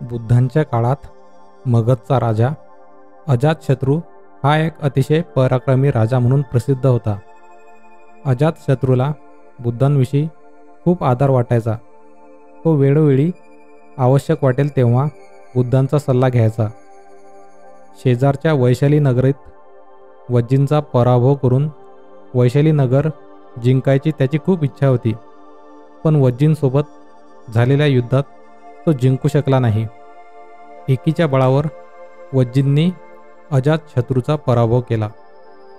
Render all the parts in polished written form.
बुद्धांच्या काळात मगधचा राजा अजातशत्रू हा एक अतिशय पराक्रमी राजा म्हणून प्रसिद्ध होता. अजातशत्रूला बुद्धांविषयी खूप आदर वाटायचा. तो वेळोवेळी आवश्यक वाटेल तेव्हा बुद्धांचा सल्ला घ्यायचा. शेजारच्या वैशाली नगरीत वज्जींचा पराभव करून वैशाली नगर जिंकायची त्याची खूप इच्छा होती. पण वज्जींसोबत झालेल्या युद्धात तो जिंकू शकला नाही. एकीच्या बळावर वज्जींनी अजातशत्रूचा पराभव केला.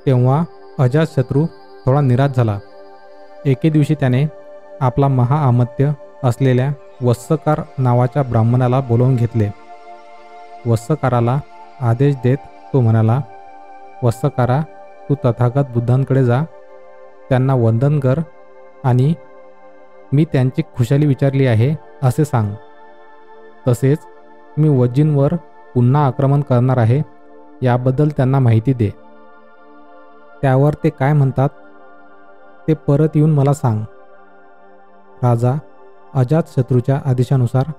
तेव्हा अजातशत्रू थोडा निराश झाला. एके दिवशी त्याने आपला महाअमात्य असलेल्या वस्सकार नावाच्या ब्राह्मणाला बोलावून घेतले. वस्सकाराला आदेश देत तो म्हणाला, वस्सकारा, तू तथागत बुद्धांकडे जा, त्यांना वंदन कर आणि मी त्यांची खुशाली विचारली आहे असे सांग. तसेच मी वज्जींवर पुन्हा आक्रमण करणार आहे याबद्दल त्यांना माहिती दे. त्यावर ते काय म्हणतात ते परत येऊन मला सांग. राजा अजातशत्रूच्या आदेशानुसार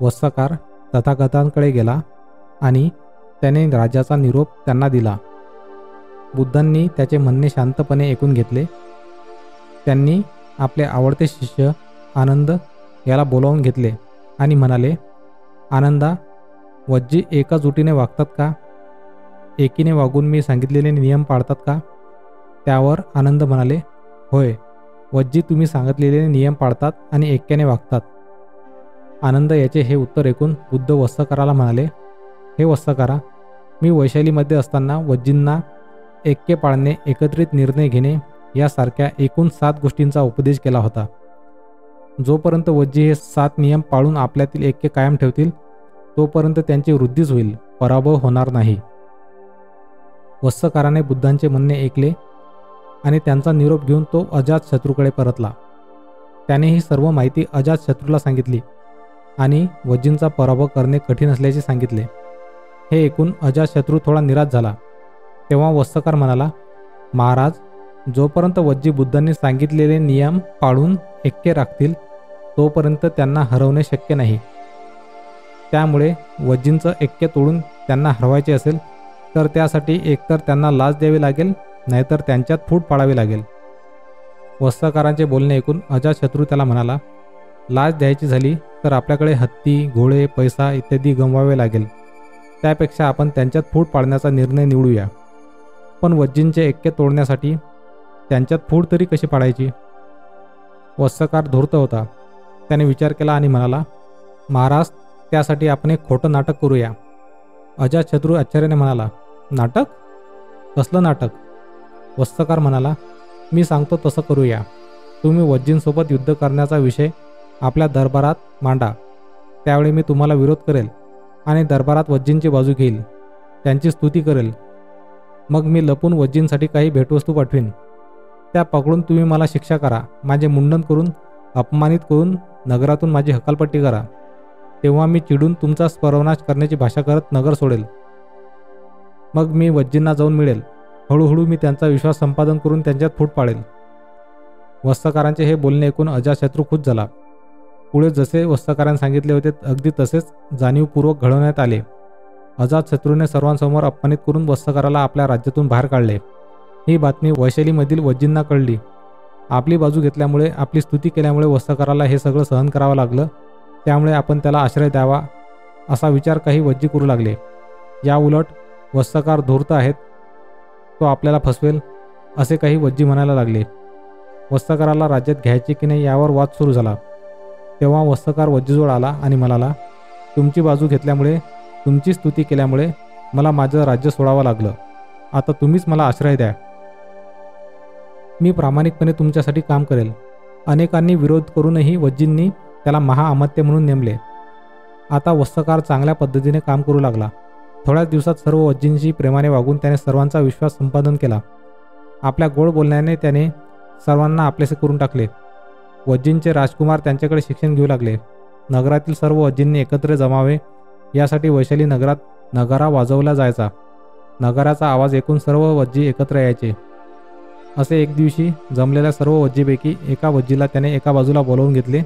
वस्सकार तथागतांकडे गेला आणि त्याने राजाचा निरोप त्यांना दिला. बुद्धांनी त्याचे म्हणणे शांतपणे ऐकून घेतले. त्यांनी आपले आवडते शिष्य आनंद याला बोलावून घेतले आणि म्हणाले, आनंदा, वज्जी एका जुटीने वागतात का? एकीने वागून मी सांगितलेले नियम पाळतात का? त्यावर आनंद म्हणाले, होय, वज्जी तुम्ही सांगितलेले नियम पाळतात आणि एक्याने वागतात. आनंद याचे हे उत्तर ऐकून बुद्ध वस्सकाराला म्हणाले, हे वस्सकारा, मी वैशालीमध्ये असताना वज्जींना ऐक्य पाळणे, एकत्रित निर्णय घेणे यासारख्या एकूण 7 गोष्टींचा उपदेश केला होता. जोपर्यंत वज्जी हे 7 नियम पाळून आपल्यातील ऐक्य कायम ठेवतील तोपर्यंत त्यांची वृद्धीच होईल, पराभव होणार नाही. वस्सकाराने बुद्धांचे म्हणणे ऐकले आणि त्यांचा निरोप घेऊन तो अजातशत्रूकडे परतला. त्याने ही सर्व माहिती अजातशत्रूला सांगितली आणि वज्जींचा पराभव करणे कठीण असल्याचे सांगितले. हे ऐकून अजातशत्रू थोडा निराश झाला. तेव्हा वस्सकार म्हणाला, महाराज, जोपर्यंत वज्जी बुद्धांनी सांगितलेले नियम पाळून ऐक्य राखतील तोपर्यंत त्यांना हरवणे शक्य नाही. त्यामुळे वज्जींचं ऐक्य तोडून त्यांना हरवायचे असेल तर त्यासाठी एकतर त्यांना लाच द्यावी लागेल, नाहीतर त्यांच्यात फूट पाडावी लागेल. वस्सकारांचे बोलणे ऐकून अजातशत्रू त्याला म्हणाला, लाच द्यायची झाली तर आपल्याकडे हत्ती, घोडे, पैसा इत्यादी गमवावे लागेल. त्यापेक्षा आपण त्यांच्यात फूट पाडण्याचा निर्णय निवडूया. पण वज्जींचे ऐक्य तोडण्यासाठी त्यांच्यात फूट तरी कशी पाडायची? वस्सकार धूर्त होता. त्याने विचार केला आणि म्हणाला, महाराज, त्यासाठी आपण एक खोटं नाटक करूया. अजातशत्रू आश्चर्याने म्हणाला, नाटक? कसलं नाटक? वस्सकार म्हणाला, मी सांगतो तसं करूया. तुम्ही वज्जींसोबत युद्ध करण्याचा विषय आपल्या दरबारात मांडा. त्यावेळी मी तुम्हाला विरोध करेल आणि दरबारात वज्जींची बाजू घेईल, त्यांची स्तुती करेल. मग मी लपून वज्जींसाठी काही भेटवस्तू पाठवीन. त्या पकडून तुम्ही मला शिक्षा करा, माझे मुंडन करून, अपमानित करून नगरातून माझी हकालपट्टी करा. तेव्हा मी चिडून तुमचा सर्वनाश करण्याची भाषा करत नगर सोडेल. मग मी वज्जींना जाऊन मिळेल. हळूहळू मी त्यांचा विश्वास संपादन करून त्यांच्यात फूट पाडेल. वस्सकारांचे हे बोलणे ऐकून अजातशत्रू खुश झाला. पुढे जसे वस्सकारांनी सांगितले होते अगदी तसेच जाणीवपूर्वक घडवण्यात आले. अजातशत्रूने सर्वांसमोर अपमानित करून वस्सकाराला आपल्या राज्यातून बाहेर काढले. ही बातमी वैशालीमधील वज्जींना कळली. आपली बाजू घेतल्यामुळे, आपली स्तुती केल्यामुळे वस्सकाराला हे सगळं सहन करावं लागलं. त्यामुळे आपण त्याला आश्रय द्यावा असा विचार काही वज्जी करू लागले. या उलट वस्सकार धूर्त आहेत, तो आपल्याला फसवेल असे काही वज्जी म्हणायला लागले. वस्सकाराला राज्यात घ्यायचे की नाही यावर वाद सुरू झाला. तेव्हा वस्सकार वज्जीजवळ आला आणि म्हणाला, तुमची बाजू घेतल्यामुळे, तुमची स्तुती केल्यामुळे मला माझं राज्य सोडावं लागलं. आता तुम्हीच मला आश्रय द्या. मी प्रामाणिकपणे तुमच्यासाठी काम करेल. अनेकांनी विरोध करूनही वज्जींनी त्याला महाअमात्य म्हणून नेमले. आता वस्सकार चांगल्या पद्धतीने काम करू लागला. थोड्याच दिवसात सर्व वज्जींशी प्रेमाने वागून त्याने सर्वांचा विश्वास संपादन केला. आपल्या गोड बोलण्याने त्याने सर्वांना आपलेसे करून टाकले. वज्जींचे राजकुमार त्यांच्याकडे शिक्षण घेऊ लागले. नगरातील सर्व वज्जींनी एकत्र जमावे यासाठी वैशाली नगरात नगारा वाजवला जायचा. नगाराचा आवाज ऐकून सर्व वज्जी एकत्र यायचे. असे एक दिवशी जमलेल्या सर्व वज्जीपैकी एका वज्जीला त्याने एका बाजूला बोलावून घेतले.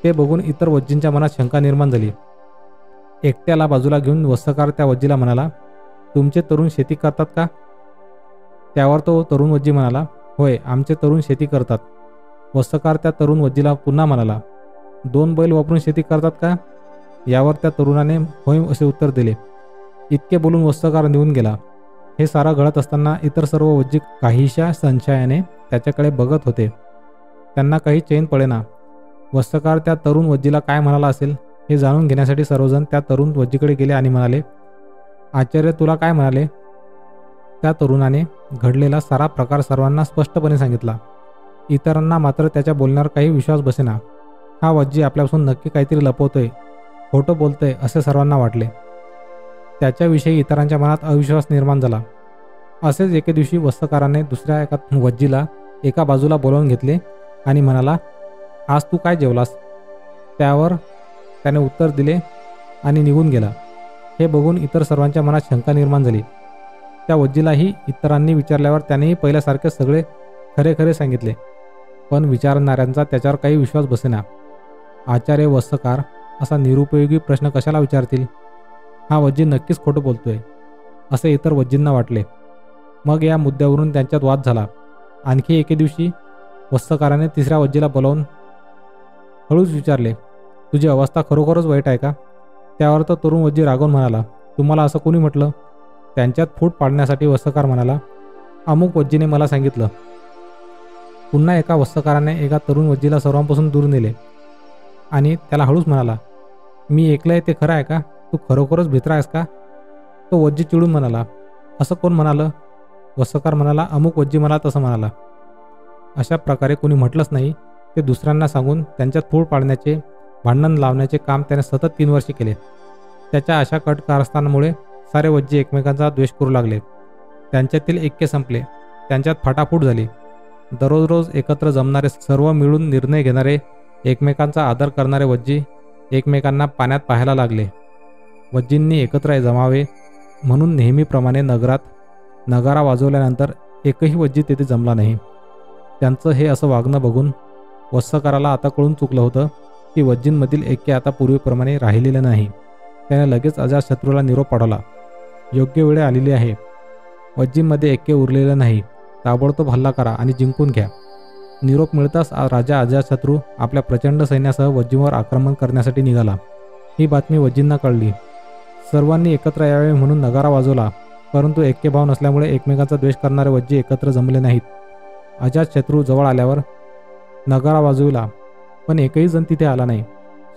ते बघून इतर वज्जींच्या मनात शंका निर्माण झाली. एकट्याला बाजूला घेऊन वस्त्रकार त्या वज्जीला म्हणाला, तुमचे तरुण शेती करतात का? त्यावर तो तरुण वज्जी म्हणाला, होय, आमचे तरुण शेती करतात. वस्त्रकार त्या तरुण वज्जीला पुन्हा म्हणाला, 2 बैल वापरून शेती करतात का? यावर त्या तरुणाने होय असे उत्तर दिले. इतके बोलून वस्त्रकार निघून गेला. हे सारं घडत असताना इतर सर्व वज्जी काहीशा संशयाने त्याच्याकडे बघत होते. त्यांना काही चैन पडेना. वस्त्रकार त्या तरुण वज्जीला काय म्हणाला असेल हे जाणून घेण्यासाठी सर्वजण त्या तरुण वज्जीकडे गेले आणि म्हणाले, आचार्य तुला काय म्हणाले? त्या तरुणाने घडलेला सारा प्रकार सर्वांना स्पष्टपणे सांगितला. इतरांना मात्र त्याच्या बोलण्यावर काही विश्वास बसेना. हा वज्जी आपल्यापासून नक्की काहीतरी लपवतोय, खोटं बोलतोय असे सर्वांना वाटले. त्याच्याविषयी इतरांच्या मनात अविश्वास निर्माण झाला. असेच एके दिवशी वस्त्रकाराने दुसऱ्या एका वज्जीला एका बाजूला बोलावून घेतले आणि म्हणाला, आज तू काय जेवलास? त्यावर त्याने उत्तर दिले आणि निघून गेला. हे बघून इतर सर्वांच्या मनात शंका निर्माण झाली. त्या वज्जीलाही इतरांनी विचारल्यावर त्यानेही पहिल्यासारखे सगळे खरे खरे सांगितले. पण विचारणाऱ्यांचा त्याच्यावर काही विश्वास बसेना. आचार्य वस्त्रकार असा निरुपयोगी प्रश्न कशाला विचारतील? हा वज्जी नक्कीच खोटं बोलतोय असे इतर वज्जींना वाटले. मग या मुद्द्यावरून त्यांच्यात वाद झाला. आणखी एके दिवशी वस्त्रकाराने तिसऱ्या वज्जीला बोलावून हळूच विचारले, तुझी अवस्था खरोखरच वाईट आहे का? त्यावर तो तरुण वज्जी रागवून म्हणाला, तुम्हाला असं कोणी म्हटलं? त्यांच्यात फूट पाडण्यासाठी वस्त्रकार म्हणाला, अमुक वज्जीने मला सांगितलं. पुन्हा एका वस्त्रकाराने एका तरुण वज्जीला सर्वांपासून दूर नेले आणि त्याला हळूच म्हणाला, मी ऐकलंय ते खरं आहे का? तू खरोखरच भित्रा आहेस का? तो वज्जी चिडून म्हणाला, असं कोण म्हणालं? वस्त्रकार म्हणाला, अमुक वज्जी मला तसं म्हणाला. अशा प्रकारे कोणी म्हटलंच नाही ते दुसऱ्यांना सांगून त्यांच्यात फूट पाडण्याचे, भांडण लावण्याचे काम त्याने सतत 3 वर्षे केले. त्याच्या अशा कट कारस्थानामुळे सारे वज्जी एकमेकांचा द्वेष करू लागले. त्यांच्यातील ऐक्य संपले. त्यांच्यात फाटाफूट झाली. दररोज एकत्र जमणारे, सर्व मिळून निर्णय घेणारे, एकमेकांचा आदर करणारे वज्जी एकमेकांना पाण्यात पाहायला लागले. वज्जींनी एकत्र जमावे म्हणून नेहमीप्रमाणे नगरात नगारा वाजवल्यानंतर एकही वज्जी तेथे जमला नाही. त्यांचं हे असं वागणं बघून वस्त्रकाराला आता कळून चुकलं होतं की वज्जींमधील ऐक्य आता पूर्वीप्रमाणे राहिलेलं नाही. त्याने लगेच अजातशत्रूला निरोप पाठवला, योग्य वेळ आलेली आहे. वज्जींमध्ये ऐक्य उरलेलं नाही. ताबडतोब हल्ला करा आणि जिंकून घ्या. निरोप मिळताच राजा अजातशत्रू आपल्या प्रचंड सैन्यासह वज्जींवर आक्रमण करण्यासाठी निघाला. ही बातमी वज्जींना कळली. सर्वांनी एकत्र यावे म्हणून नगारा वाजवला, परंतु ऐक्यभाव नसल्यामुळे एकमेकांचा द्वेष करणारे वज्जी एकत्र जमले नाहीत. अजातशत्रू जवळ आल्यावर नगारा वाजविला, पण एकही जण तिथे आला नाही.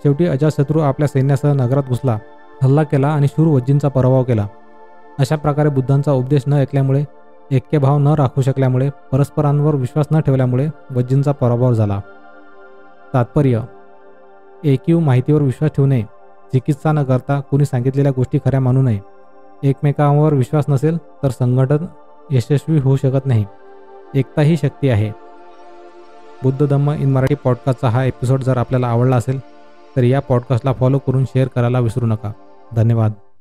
शेवटी अजातशत्रू आपल्या सैन्यासह नगरात घुसला, हल्ला केला आणि शूर वज्जींचा पराभव केला. अशा प्रकारे बुद्धांचा उपदेश न ऐकल्यामुळे, ऐक्यभाव न राखू शकल्यामुळे, परस्परांवर विश्वास न ठेवल्यामुळे वज्जींचा पराभव झाला. तात्पर्य: ऐकीव माहितीवर विश्वास ठेवू नये. चिकित्सा न करता कोणी सांगितलेल्या गोष्टी खऱ्या मानू नये. एकमेकांवर विश्वास नसेल तर संघटन यशस्वी होऊ शकत नाही. एकता ही शक्ती आहे. बुद्ध धम्म इन मराठी पॉडकास्टचा हा एपिसोड जर आपल्याला आवडला असेल तर या पॉडकास्टला फॉलो करून शेअर करायला विसरू नका. धन्यवाद.